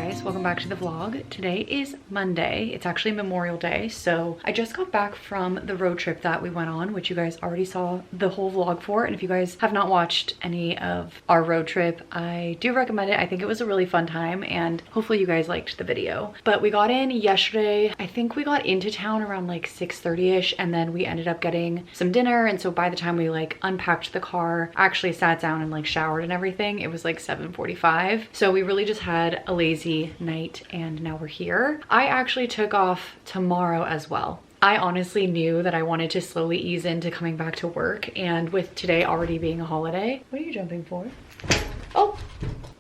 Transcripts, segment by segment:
guys, welcome back to the vlog. Today is Monday. It's actually Memorial Day, so I just got back from the road trip that we went on, which you guys already saw the whole vlog for. And if you guys have not watched any of our road trip, I do recommend it. I think it was a really fun time and hopefully you guys liked the video. But we got in yesterday. I think we got into town around like 6:30ish, and then we ended up getting some dinner. And so by the time we like unpacked the car, I actually sat down and like showered and everything, it was like 7:45. So we really just had a lazy night and now we're here. I actually took off tomorrow as well. I honestly knew that I wanted to slowly ease into coming back to work, and with today already being a holiday. What are you jumping for? Oh,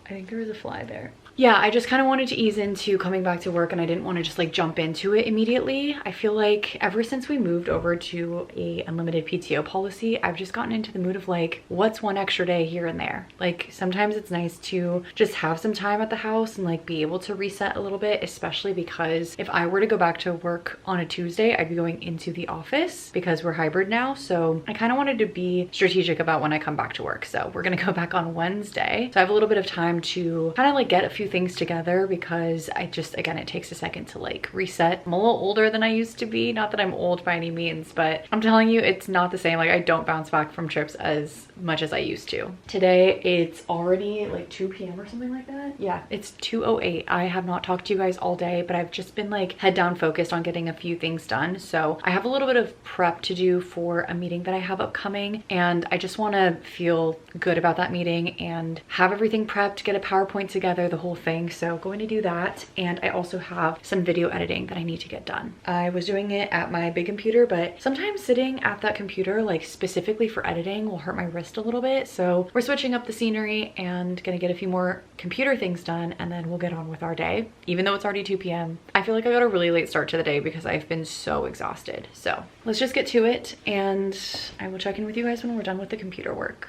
I think there was a fly there. Yeah, I just kind of wanted to ease into coming back to work and I didn't want to just like jump into it immediately. I feel like ever since we moved over to a unlimited PTO policy, I've just gotten into the mood of like, what's one extra day here and there? Like sometimes it's nice to just have some time at the house and like be able to reset a little bit, especially because if I were to go back to work on a Tuesday, I'd be going into the office because we're hybrid now. So I kind of wanted to be strategic about when I come back to work. So we're gonna go back on Wednesday. So I have a little bit of time to kind of like get a few things together because I just, again, it takes a second to like reset. I'm a little older than I used to be. Not that I'm old by any means, but I'm telling you, it's not the same. Like I don't bounce back from trips as much as I used to. Today, it's already like 2 p.m. or something like that. Yeah, it's 2:08. I have not talked to you guys all day, but I've just been like head down focused on getting a few things done. So I have a little bit of prep to do for a meeting that I have upcoming, and I just want to feel good about that meeting and have everything prepped, get a PowerPoint together, the whole thing. So going to do that, and I also have some video editing that I need to get done. I was doing it at my big computer, but sometimes sitting at that computer like specifically for editing will hurt my wrist a little bit. So we're switching up the scenery and gonna get a few more computer things done, and then we'll get on with our day. Even though it's already 2 p.m. I feel like I got a really late start to the day because I've been so exhausted. So let's just get to it, and I will check in with you guys when we're done with the computer work.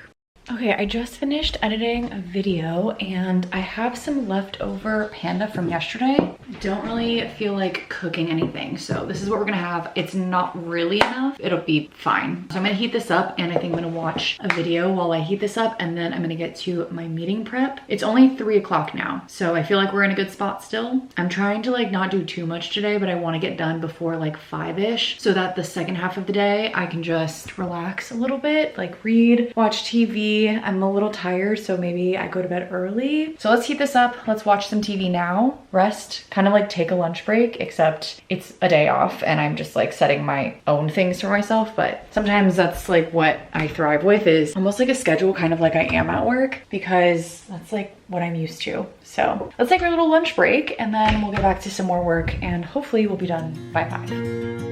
Okay, I just finished editing a video and I have some leftover panda from yesterday. Don't really feel like cooking anything, so this is what we're gonna have. It's not really enough. It'll be fine. So I'm gonna heat this up, and I think I'm gonna watch a video while I heat this up, and then I'm gonna get to my meeting prep. It's only 3 o'clock now, so I feel like we're in a good spot still. I'm trying to like not do too much today, but I wanna get done before like 5-ish so that the second half of the day I can just relax a little bit, like read, watch TV. I'm a little tired, so maybe I go to bed early. So let's heat this up. Let's watch some TV now, rest, kind of like take a lunch break, except it's a day off and I'm just like setting my own things for myself. But sometimes that's like what I thrive with, is almost like a schedule, kind of like I am at work, because that's like what I'm used to. So let's take our little lunch break and then we'll get back to some more work, and hopefully we'll be done by 5.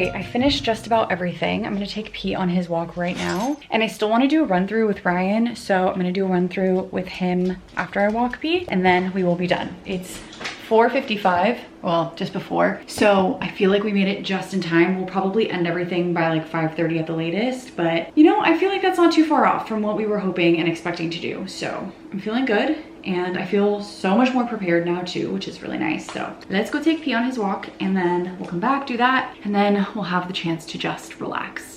I finished just about everything. I'm gonna take Pete on his walk right now, and I still want to do a run through with Ryan, so I'm gonna do a run through with him after I walk Pete, and then we will be done. It's 4:55, well, just before, so I feel like we made it just in time. We'll probably end everything by like 5:30 at the latest, but you know, I feel like that's not too far off from what we were hoping and expecting to do. So I'm feeling good, and I feel so much more prepared now too, which is really nice. So let's go take P on his walk, and then we'll come back, do that, and then we'll have the chance to just relax.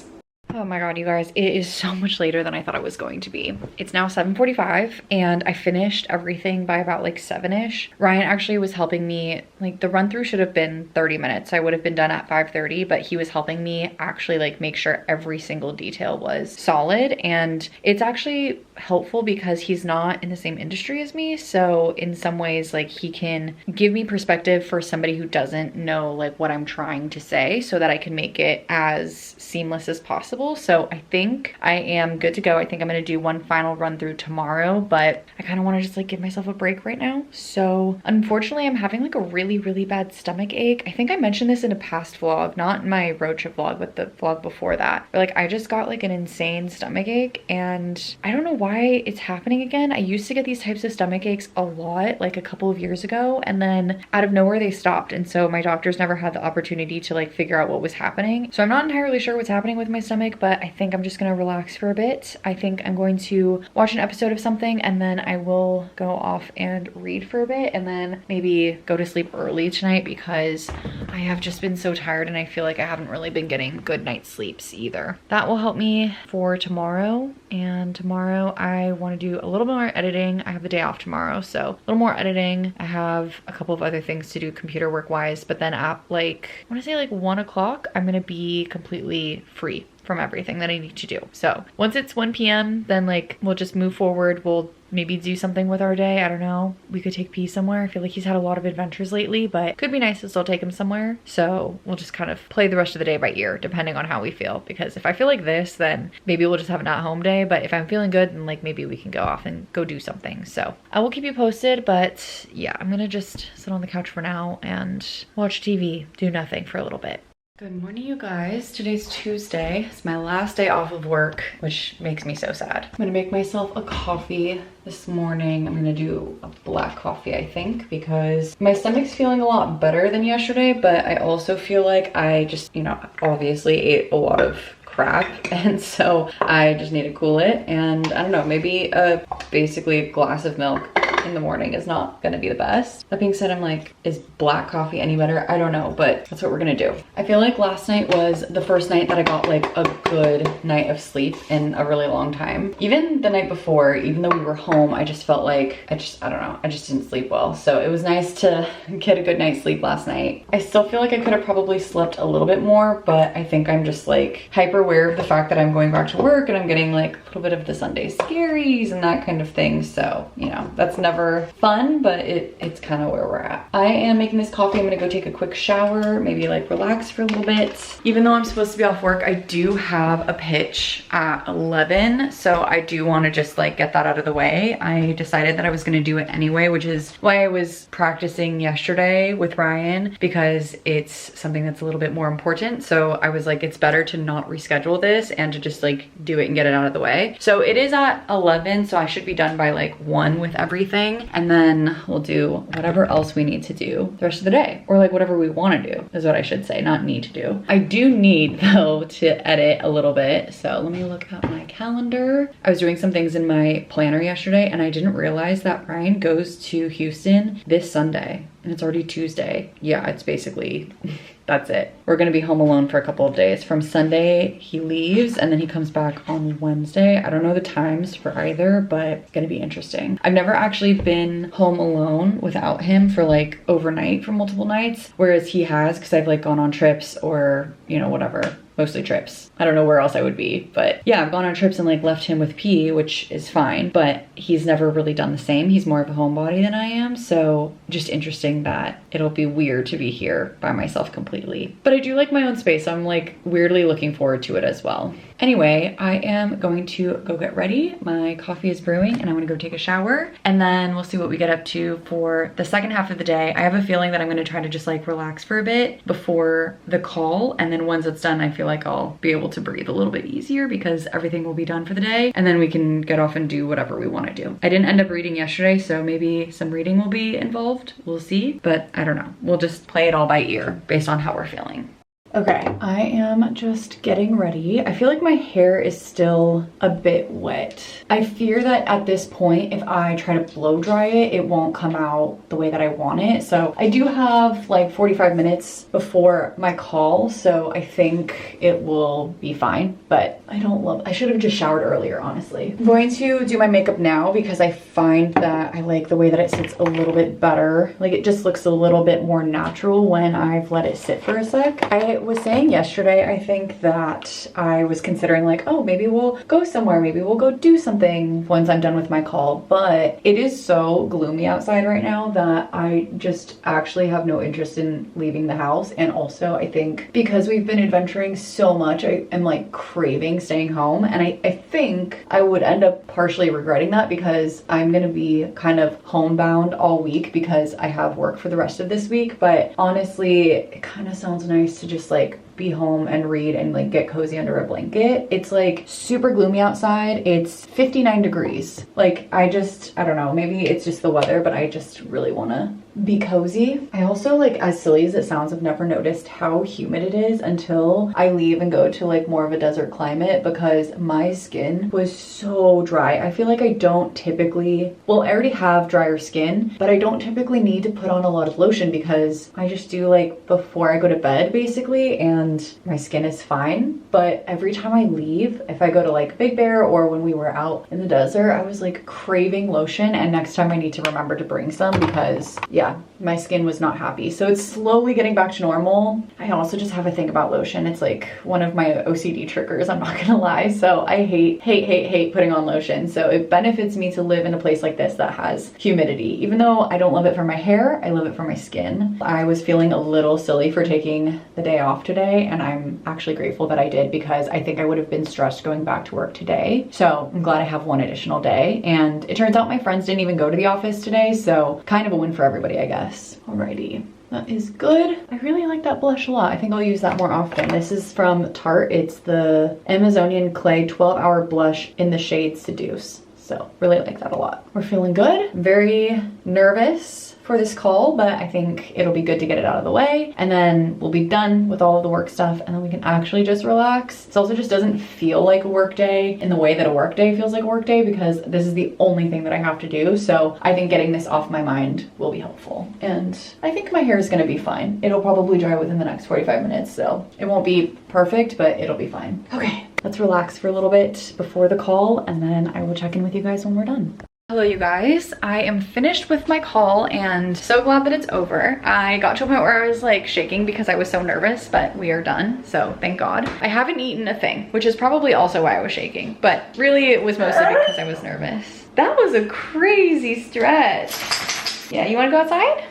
Oh my god, you guys, it is so much later than I thought it was going to be. It's now 7:45 and I finished everything by about like 7-ish. Ryan actually was helping me, like the run through should have been 30 minutes. I would have been done at 5:30, but he was helping me actually like make sure every single detail was solid. And it's actually helpful because he's not in the same industry as me. So in some ways, like he can give me perspective for somebody who doesn't know like what I'm trying to say, so that I can make it as seamless as possible. So I think I am good to go. I think I'm gonna do one final run through tomorrow, but I kind of want to just like give myself a break right now. So unfortunately, I'm having like a really bad stomach ache. I think I mentioned this in a past vlog, not in my road trip vlog, but the vlog before that. But like I just got like an insane stomach ache, and I don't know why it's happening again. I used to get these types of stomach aches a lot, like a couple of years ago, and then out of nowhere they stopped. And so my doctors never had the opportunity to like figure out what was happening. So I'm not entirely sure what's happening with my stomach, make, but I think I'm just gonna relax for a bit. I think I'm going to watch an episode of something and then I will go off and read for a bit and then maybe go to sleep early tonight because I have just been so tired and I feel like I haven't really been getting good night's sleeps either. That will help me for tomorrow, and tomorrow I want to do a little more editing. I have the day off tomorrow, so a little more editing. I have a couple of other things to do computer work wise, but then at like, I want to say like 1 o'clock, I'm gonna be completely free from everything that I need to do. So once it's 1 p.m, then like we'll just move forward. We'll maybe do something with our day. I don't know. We could take P somewhere. I feel like he's had a lot of adventures lately, but could be nice to still take him somewhere. So we'll just kind of play the rest of the day by ear, depending on how we feel. Because if I feel like this, then maybe we'll just have an at-home day. But if I'm feeling good, then like maybe we can go off and go do something. So I will keep you posted, but yeah, I'm gonna just sit on the couch for now and watch TV, do nothing for a little bit. Good morning, you guys. Today's Tuesday. It's my last day off of work, which makes me so sad. I'm gonna make myself a coffee this morning. I'm gonna do a black coffee, I think, because my stomach's feeling a lot better than yesterday, but I also feel like I just, you know, obviously ate a lot of crap, and so I just need to cool it. And I don't know, maybe basically a glass of milk in the morning is not gonna be the best. That being said, I'm like, is black coffee any better? I don't know, but that's what we're gonna do. I feel like last night was the first night that I got like a good night of sleep in a really long time. Even the night before, even though we were home, I just felt like I don't know, I just didn't sleep well. So it was nice to get a good night's sleep last night. I still feel like I could have probably slept a little bit more, but I think I'm just like hyper aware of the fact that I'm going back to work and I'm getting like a little bit of the Sunday scaries and that kind of thing. So, you know, that's never fun, but it's kind of where we're at. I am making this coffee. I'm gonna go take a quick shower, maybe like relax for a little bit. Even though I'm supposed to be off work, I do have a pitch at 11. So I do want to just like get that out of the way. I decided that I was gonna do it anyway, which is why I was practicing yesterday with Ryan, because it's something that's a little bit more important. So I was like, it's better to not reschedule this and to just like do it and get it out of the way. So it is at 11, so I should be done by like 1 with everything, and then we'll do whatever else we need to do the rest of the day, or like whatever we want to do is what I should say, not need to do. I do need though to edit a little bit, so let me look at my calendar. I was doing some things in my planner yesterday and I didn't realize that Ryan goes to Houston this Sunday and it's already Tuesday. Yeah, it's basically that's it. We're gonna be home alone for a couple of days. From Sunday, he leaves and then he comes back on Wednesday. I don't know the times for either, but it's gonna be interesting. I've never actually been home alone without him for like overnight for multiple nights, whereas he has, because I've like gone on trips or, you know, whatever. Mostly trips. I don't know where else I would be, but yeah, I've gone on trips and like left him with P, which is fine, but he's never really done the same. He's more of a homebody than I am, so just interesting that it'll be weird to be here by myself completely. But I do like my own space, so I'm like weirdly looking forward to it as well. Anyway, I am going to go get ready. My coffee is brewing and I'm gonna go take a shower, and then we'll see what we get up to for the second half of the day. I have a feeling that I'm gonna try to just like relax for a bit before the call, and then once it's done, I feel like I'll be able to breathe a little bit easier because everything will be done for the day, and then we can get off and do whatever we want to do. I didn't end up reading yesterday, so maybe some reading will be involved. We'll see, but I don't know. We'll just play it all by ear based on how we're feeling. Okay, I am just getting ready. I feel like my hair is still a bit wet. I fear that at this point, if I try to blow dry it, it won't come out the way that I want it. So I do have like 45 minutes before my call, so I think it will be fine, but I should have just showered earlier, honestly. I'm going to do my makeup now because I find that I like the way that it sits a little bit better. Like it just looks a little bit more natural when I've let it sit for a sec. I was saying yesterday, I think that I was considering like, oh, maybe we'll go somewhere, maybe we'll go do something once I'm done with my call, but it is so gloomy outside right now that I just actually have no interest in leaving the house. And also I think because we've been adventuring so much, I am like craving staying home, and I think I would end up partially regretting that because I'm gonna be kind of homebound all week because I have work for the rest of this week. But honestly, it kind of sounds nice to just like be home and read and like get cozy under a blanket. It's like super gloomy outside. It's 59 degrees. Like I don't know, maybe it's just the weather, but I just really want to be cozy. I also, like, as silly as it sounds, I've never noticed how humid it is until I leave and go to like more of a desert climate, because my skin was so dry. I feel like I don't typically, well, I already have drier skin, but I don't typically need to put on a lot of lotion because I just do like before I go to bed basically, and my skin is fine. But every time I leave, if I go to like Big Bear or when we were out in the desert, I was like craving lotion, and next time I need to remember to bring some because yeah, my skin was not happy. So it's slowly getting back to normal. I also just have a thing about lotion. It's like one of my OCD triggers, I'm not gonna lie. So I hate putting on lotion. So it benefits me to live in a place like this that has humidity. Even though I don't love it for my hair, I love it for my skin. I was feeling a little silly for taking the day off today, and I'm actually grateful that I did because I think I would have been stressed going back to work today. So I'm glad I have one additional day. And it turns out my friends didn't even go to the office today, so kind of a win for everybody, I guess. Alrighty, that is good. I really like that blush a lot. I think I'll use that more often. This is from Tarte. It's the Amazonian Clay 12-Hour Blush in the shade Seduce. So really like that a lot. We're feeling good. Very nervous for this call, but I think it'll be good to get it out of the way, and then we'll be done with all of the work stuff, and then we can actually just relax. It also just doesn't feel like a work day in the way that a work day feels like a work day, because this is the only thing that I have to do. So I think getting this off my mind will be helpful, and I think my hair is going to be fine. It'll probably dry within the next 45 minutes, so it won't be perfect, but it'll be fine. Okay, let's relax for a little bit before the call, and then I will check in with you guys when we're done. Hello you guys, I am finished with my call and so glad that it's over. I got to a point where I was like shaking because I was so nervous, but we are done, so thank God. I haven't eaten a thing, which is probably also why I was shaking, but really it was mostly because I was nervous. That was a crazy stretch. Yeah, you wanna go outside?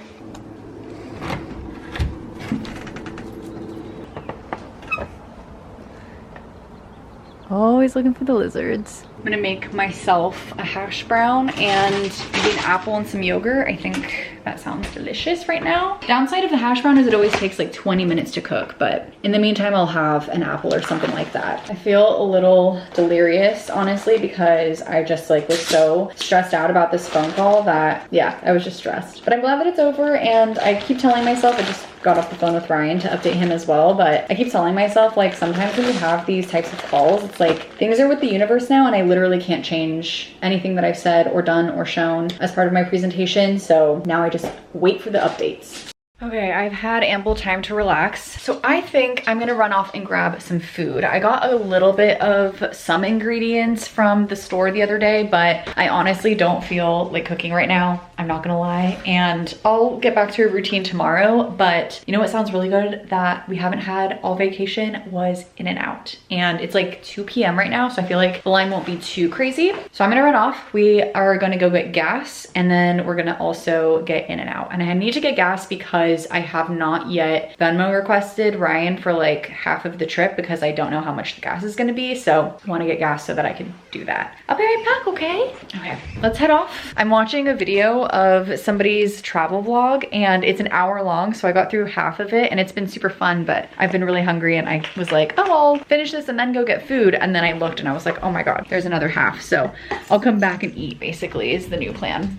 Always looking for the lizards. I'm gonna make myself a hash brown and maybe an apple and some yogurt. I think that sounds delicious right now. Downside of the hash brown is it always takes like 20 minutes to cook, but in the meantime, I'll have an apple or something like that. I feel a little delirious, honestly, because I just like was so stressed out about this phone call that, yeah, I was just stressed. But I'm glad that it's over, and I keep telling myself, I just got off the phone with Ryan to update him as well, but I keep telling myself, like, sometimes when we have these types of calls, it's like things are with the universe now, and I literally can't change anything that I've said or done or shown as part of my presentation. So now I just wait for the updates. Okay, I've had ample time to relax, so I think I'm gonna run off and grab some food. I got a little bit of some ingredients from the store the other day, but I honestly don't feel like cooking right now. I'm not gonna lie, and I'll get back to a routine tomorrow. But you know what sounds really good that we haven't had all vacation was In-N-Out, and it's like 2 p.m. right now, so I feel like the line won't be too crazy. So I'm gonna run off. We are gonna go get gas, and then we're gonna also get In-N-Out. And I need to get gas because I have not yet Venmo requested Ryan for like half of the trip because I don't know how much the gas is gonna be. So I wanna get gas so that I can do that. I'll be right back, okay? Okay, let's head off. I'm watching a video of somebody's travel vlog, and it's an hour long, so I got through half of it, and it's been super fun, but I've been really hungry, and I was like, oh, I'll finish this and then go get food. And then I looked and I was like, oh my God, there's another half. So I'll come back and eat, basically, is the new plan.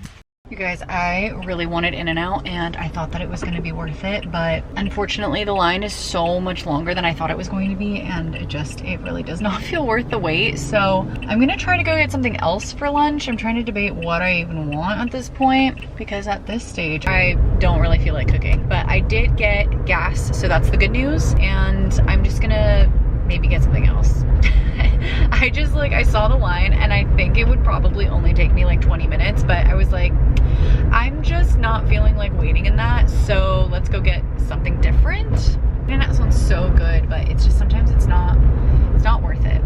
You guys, I really wanted In-N-Out, and I thought that it was gonna be worth it, but unfortunately the line is so much longer than I thought it was going to be, and it really does not feel worth the wait. So I'm gonna try to go get something else for lunch. I'm trying to debate what I even want at this point, because at this stage I don't really feel like cooking. But I did get gas, so that's the good news, and I'm just gonna maybe get something else. I saw the line, and I think it would probably only take me like 20 minutes, but I was like, I'm just not feeling like waiting in that, so let's go get something different. And that sounds so good, but it's just sometimes it's not worth it.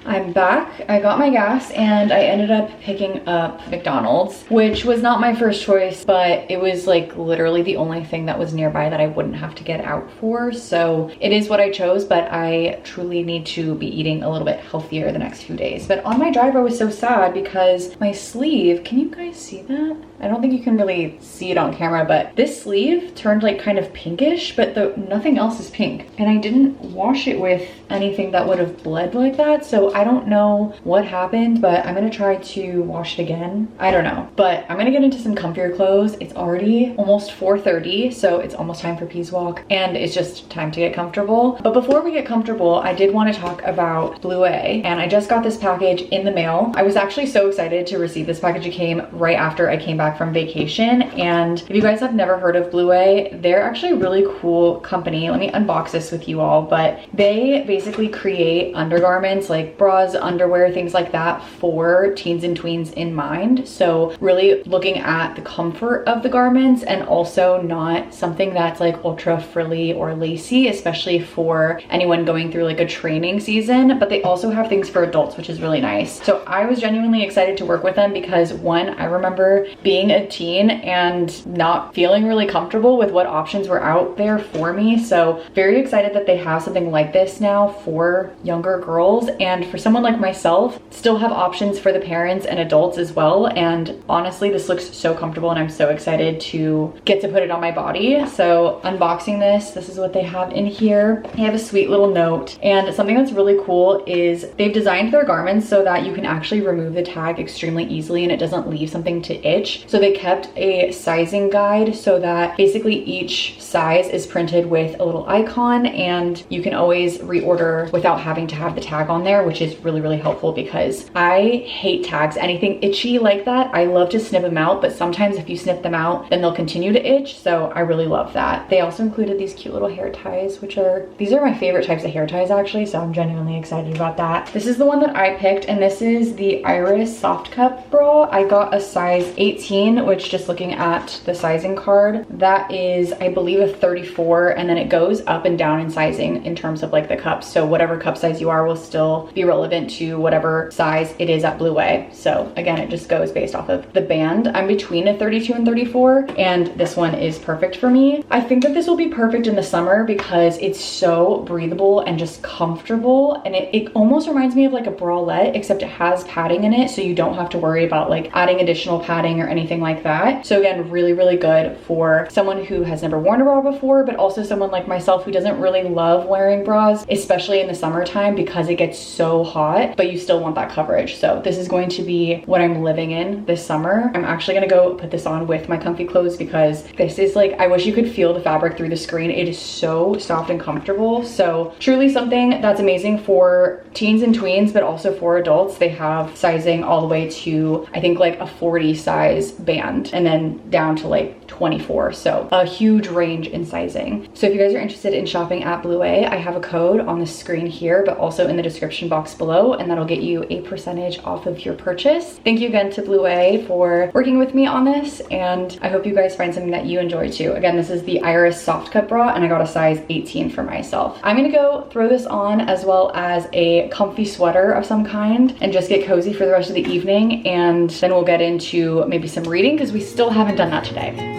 I'm back. I got my gas, and I ended up picking up McDonald's, which was not my first choice, but it was like literally the only thing that was nearby that I wouldn't have to get out for. So it is what I chose, but I truly need to be eating a little bit healthier the next few days. But on my drive, I was so sad because my sleeve, can you guys see that? I don't think you can really see it on camera, but this sleeve turned like kind of pinkish, but nothing else is pink. And I didn't wash it with anything that would have bled like that, so I don't don't know what happened, but I'm gonna try to wash it again. I don't know, but I'm gonna get into some comfier clothes. It's already almost 4:30, so it's almost time for Peace Walk, and it's just time to get comfortable. But before we get comfortable, I did want to talk about Blue A, and I just got this package in the mail. I was actually so excited to receive this package. It came right after I came back from vacation, and if you guys have never heard of Blue A, they're actually a really cool company. Let me unbox this with you all, but they basically create undergarments like bras, underwear, things like that for teens and tweens in mind. So really looking at the comfort of the garments and also not something that's like ultra frilly or lacy, especially for anyone going through like a training season. But they also have things for adults, which is really nice. So I was genuinely excited to work with them because one, I remember being a teen and not feeling really comfortable with what options were out there for me. So very excited that they have something like this now for younger girls, and for someone like myself, still have options for the parents and adults as well. And honestly, this looks so comfortable and I'm so excited to get to put it on my body. So unboxing this is what they have in here. They have a sweet little note, and something that's really cool is they've designed their garments so that you can actually remove the tag extremely easily and it doesn't leave something to itch. So they kept a sizing guide so that basically each size is printed with a little icon, and you can always reorder without having to have the tag on there, which is really, really helpful because I hate tags. Anything itchy like that, I love to snip them out, but sometimes if you snip them out, then they'll continue to itch. So I really love that. They also included these cute little hair ties, these are my favorite types of hair ties actually, so I'm genuinely excited about that. This is the one that I picked, and this is the Iris Soft Cup bra. I got a size 18, which, just looking at the sizing card, that is, I believe, a 34, and then it goes up and down in sizing in terms of like the cups. So whatever cup size you are will still be relevant to whatever size it is at Blue A. So again, it just goes based off of the band. I'm between a 32 and 34, and this one is perfect for me. I think that this will be perfect in the summer because it's so breathable and just comfortable, and it almost reminds me of like a bralette, except it has padding in it, so you don't have to worry about like adding additional padding or anything like that. So again, really, really good for someone who has never worn a bra before, but also someone like myself who doesn't really love wearing bras, especially in the summertime because it gets so hot, but you still want that coverage. So this is going to be what I'm living in this summer. I'm actually gonna go put this on with my comfy clothes because this is like, I wish you could feel the fabric through the screen. It is so soft and comfortable. So truly something that's amazing for teens and tweens, but also for adults. They have sizing all the way to, I think, like a 40 size band, and then down to like 24. So a huge range in sizing. So if you guys are interested in shopping at Blue A, I have a code on the screen here, but also in the description box below, and that'll get you a percentage off of your purchase. Thank you again to Blue A for working with me on this, and I hope you guys find something that you enjoy too. Again, this is the Iris Soft Cup bra, and I got a size 18 for myself. I'm gonna go throw this on as well as a comfy sweater of some kind and just get cozy for the rest of the evening, and then we'll get into maybe some reading because we still haven't done that today.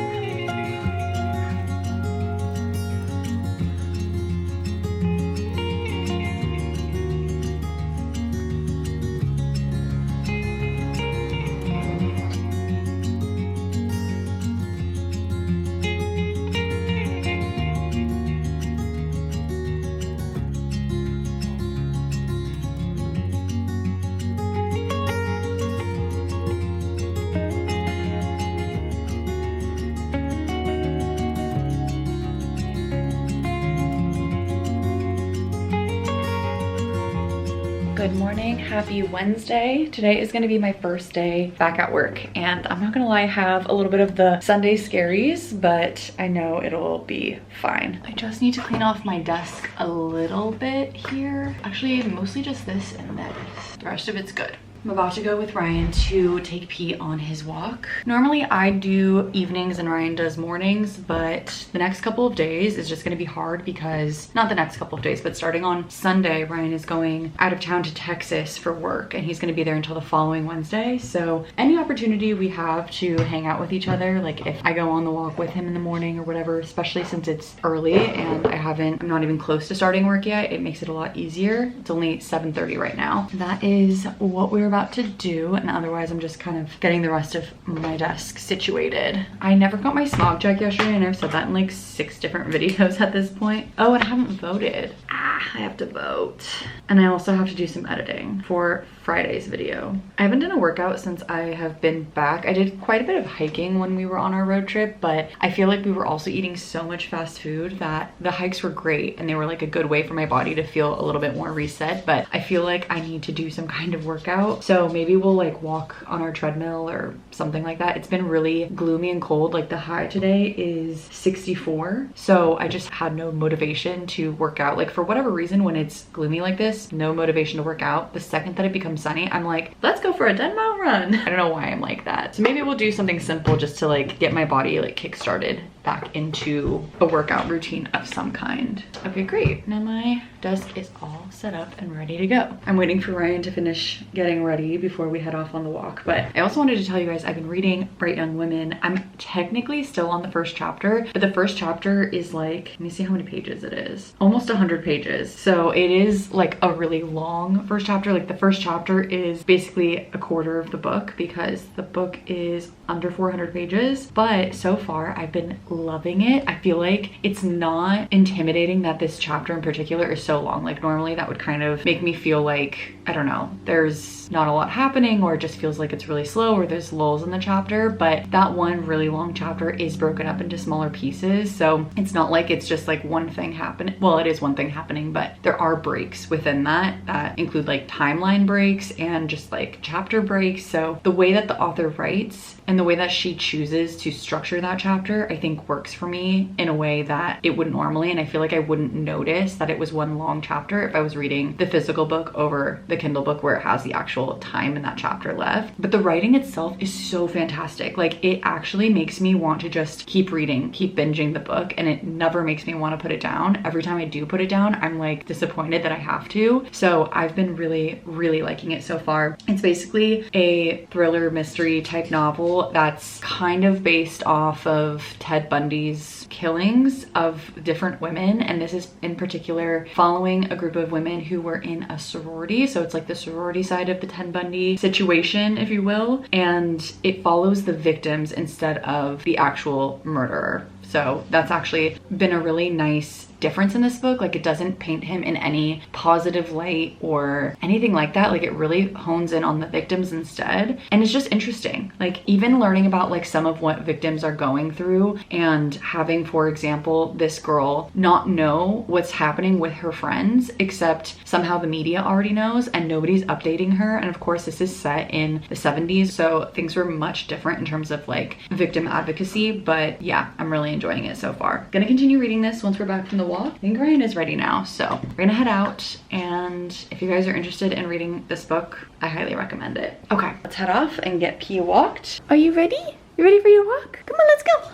Good morning, happy Wednesday. Today is gonna be my first day back at work, and I'm not gonna lie, I have a little bit of the Sunday scaries, but I know it'll be fine. I just need to clean off my desk a little bit here. Actually, mostly just this and this. The rest of it's good. I'm about to go with Ryan to take Pete on his walk. Normally I do evenings and Ryan does mornings, but the next couple of days is just gonna be hard because, not the next couple of days, but starting on Sunday, Ryan is going out of town to Texas for work, and he's gonna be there until the following Wednesday. So any opportunity we have to hang out with each other, like if I go on the walk with him in the morning or whatever, especially since it's early and I'm not even close to starting work yet, it makes it a lot easier. It's only 7:30 right now. That is what we're about to do, and otherwise I'm just kind of getting the rest of my desk situated. I never got my smog check yesterday, and I've said that in like 6 different videos at this point. Oh, and I haven't voted. I have to vote. And I also have to do some editing for Friday's video. I haven't done a workout since I have been back. I did quite a bit of hiking when we were on our road trip, but I feel like we were also eating so much fast food that the hikes were great and they were like a good way for my body to feel a little bit more reset, but I feel like I need to do some kind of workout. So maybe we'll like walk on our treadmill or something like that. It's been really gloomy and cold. Like the high today is 64. So I just had no motivation to work out. Like for whatever reason, when it's gloomy like this, no motivation to work out. The second that it becomes sunny, I'm like, let's go for a 10-mile run. I don't know why I'm like that. So maybe we'll do something simple just to like get my body like kick-started back into a workout routine of some kind. Okay, great. Now my desk is all set up and ready to go. I'm waiting for Ryan to finish getting ready before we head off on the walk. But I also wanted to tell you guys, I've been reading Bright Young Women. I'm technically still on the first chapter, but the first chapter is like, let me see how many pages it is. Almost 100 pages. So it is like a really long first chapter. Like the first chapter is basically a quarter of the book because the book is under 400 pages. But so far I've been loving it. I feel like it's not intimidating that this chapter in particular is so long. Like normally that would kind of make me feel like, I don't know, there's not a lot happening, or it just feels like it's really slow, or there's lulls in the chapter. But that one really long chapter is broken up into smaller pieces, so it's not like it's just like one thing happening. Well, it is one thing happening, but there are breaks within that include like timeline breaks and just like chapter breaks. So the way that the author writes and the way that she chooses to structure that chapter, I think works for me in a way that it wouldn't normally. And I feel like I wouldn't notice that it was one long chapter if I was reading the physical book over the Kindle book where it has the actual time in that chapter left. But the writing itself is so fantastic. Like it actually makes me want to just keep reading, keep binging the book, and it never makes me want to put it down. Every time I do put it down, I'm like disappointed that I have to. So I've been really, really liking it so far. It's basically a thriller mystery type novel that's kind of based off of Ted Bundy's killings of different women, and this is in particular following a group of women who were in a sorority. So it's like the sorority side of the Ted Bundy situation, if you will, and it follows the victims instead of the actual murderer. So that's actually been a really nice difference in this book. Like it doesn't paint him in any positive light or anything like that. Like it really hones in on the victims instead, and it's just interesting. Like even learning about like some of what victims are going through, and having, for example, this girl not know what's happening with her friends, except somehow the media already knows and nobody's updating her. And of course this is set in the 70s, so things were much different in terms of like victim advocacy. But yeah, I'm really enjoying it so far. Gonna continue reading this once we're back from the walk. I think Ryan is ready now, so we're gonna head out, and if you guys are interested in reading this book, I highly recommend it. Okay, let's head off and get Pia walked. Are you ready? You ready for your walk? Come on, let's go.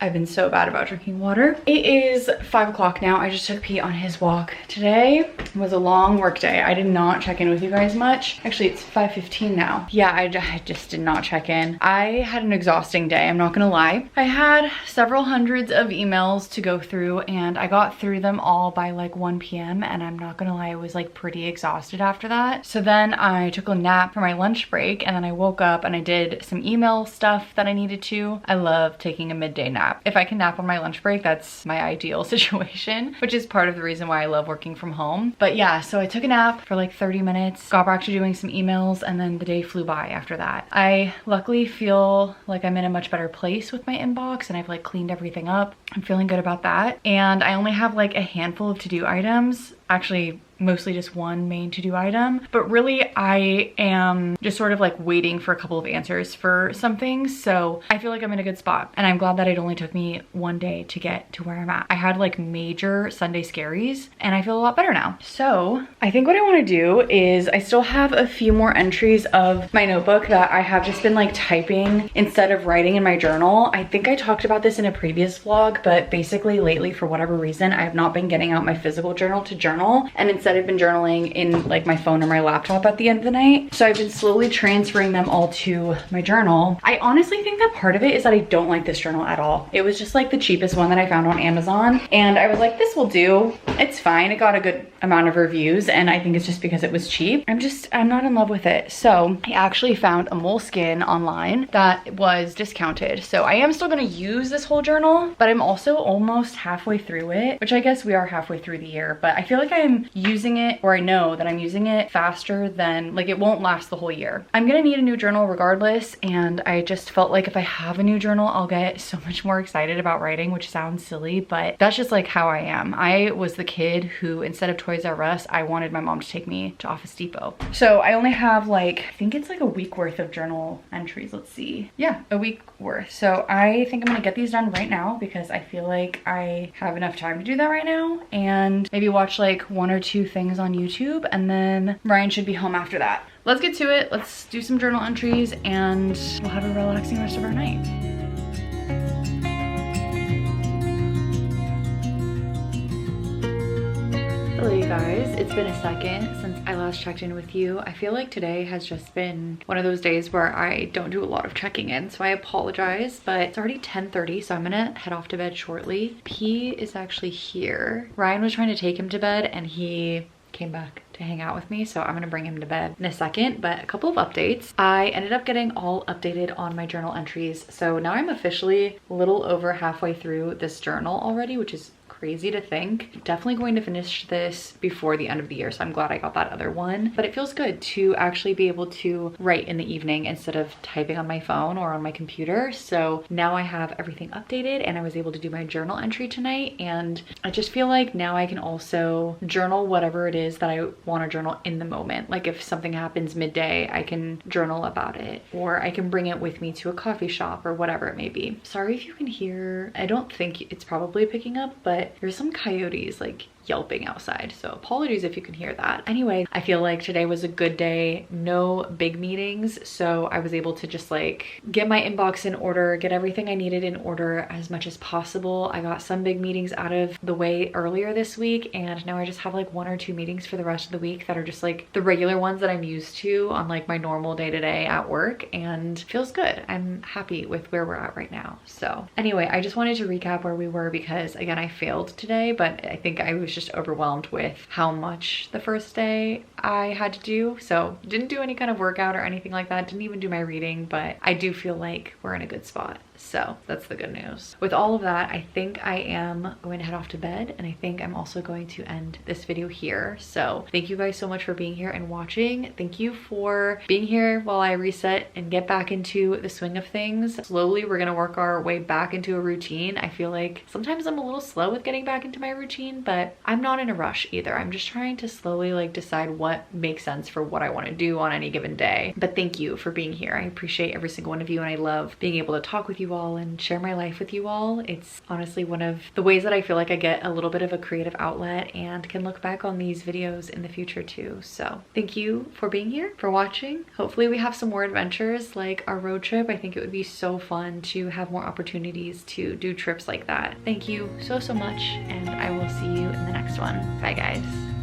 I've been so bad about drinking water. It is 5 o'clock now. I just took Pete on his walk. Today was a long work day. I did not check in with you guys much. Actually, it's 5:15 now. Yeah, I just did not check in. I had an exhausting day, I'm not gonna lie. I had several hundreds of emails to go through, and I got through them all by like 1 p.m. and I'm not gonna lie, I was like pretty exhausted after that. So then I took a nap for my lunch break, and then I woke up and I did some email stuff that I needed to. I love taking a midday nap. If I can nap on my lunch break, that's my ideal situation, which is part of the reason why I love working from home. But yeah, so I took a nap for like 30 minutes, got back to doing some emails, and then the day flew by after that. I luckily feel like I'm in a much better place with my inbox, and I've like cleaned everything up. I'm feeling good about that. And I only have like a handful of to-do items. Actually, mostly just one main to-do item, but really I am just sort of like waiting for a couple of answers for some things. So I feel like I'm in a good spot, and I'm glad that it only took me one day to get to where I'm at. I had like major Sunday scaries, and I feel a lot better now. So I think what I want to do is, I still have a few more entries of my notebook that I have just been like typing instead of writing in my journal. I think I talked about this in a previous vlog, but basically lately, for whatever reason, I have not been getting out my physical journal to journal, and instead said, I've been journaling in like my phone or my laptop at the end of the night. So I've been slowly transferring them all to my journal. I honestly think that part of it is that I don't like this journal at all. It was just like the cheapest one that I found on Amazon. And I was like, this will do. It's fine. It got a good amount of reviews, and I think it's just because it was cheap. I'm not in love with it. So I actually found a Moleskine online that was discounted. So I am still gonna use this whole journal, but I'm also almost halfway through it, which I guess we are halfway through the year, but I feel like I'm using it, or I know that I'm using it faster than, like, it won't last the whole year. I'm gonna need a new journal regardless, and I just felt like if I have a new journal, I'll get so much more excited about writing, which sounds silly, but that's just like how I am. I was the kid who, instead of Toys R Us, I wanted my mom to take me to Office Depot. So I only have like, I think it's like a week worth of journal entries. Let's see. Yeah, a week worth. So I think I'm gonna get these done right now because I feel like I have enough time to do that right now, and maybe watch like 1 or 2 things on YouTube, and then Ryan should be home after that. Let's get to it. Let's do some journal entries and we'll have a relaxing rest of our night. Hello you guys, it's been a second since I last checked in with you. I feel like today has just been one of those days where I don't do a lot of checking in, so I apologize, but it's already 10:30, so I'm gonna head off to bed shortly. P is actually here. Ryan was trying to take him to bed and he came back to hang out with me, so I'm gonna bring him to bed in a second. But a couple of updates. I ended up getting all updated on my journal entries, so now I'm officially a little over halfway through this journal already, which is crazy to think. Definitely going to finish this before the end of the year, so I'm glad I got that other one. But it feels good to actually be able to write in the evening instead of typing on my phone or on my computer. So now I have everything updated, and I was able to do my journal entry tonight, and I just feel like now I can also journal whatever it is that I want to journal in the moment. Like if something happens midday, I can journal about it, or I can bring it with me to a coffee shop or whatever it may be. Sorry if you can hear, I don't think it's probably picking up, but there's some coyotes like yelping outside, so apologies if you can hear that. Anyway, I feel like today was a good day. No big meetings, so I was able to just like get my inbox in order, get everything I needed in order as much as possible. I got some big meetings out of the way earlier this week, and now I just have like 1 or 2 meetings for the rest of the week that are just like the regular ones that I'm used to on like my normal day-to-day at work, and feels good. I'm happy with where we're at right now. So anyway, I just wanted to recap where we were because again, I failed today, but I think I was just overwhelmed with how much the first day I had to do. So didn't do any kind of workout or anything like that. Didn't even do my reading, but I do feel like we're in a good spot. So that's the good news. With all of that, I think I am going to head off to bed, and I think I'm also going to end this video here. So thank you guys so much for being here and watching. Thank you for being here while I reset and get back into the swing of things. Slowly, we're gonna work our way back into a routine. I feel like sometimes I'm a little slow with getting back into my routine, but I'm not in a rush either. I'm just trying to slowly like decide what makes sense for what I want to do on any given day. But thank you for being here. I appreciate every single one of you, and I love being able to talk with you all and share my life with you all. It's honestly one of the ways that I feel like I get a little bit of a creative outlet and can look back on these videos in the future too. So thank you for being here, for watching. Hopefully we have some more adventures like our road trip. I think it would be so fun to have more opportunities to do trips like that. Thank you so much, and I will see you in the next one. Bye guys.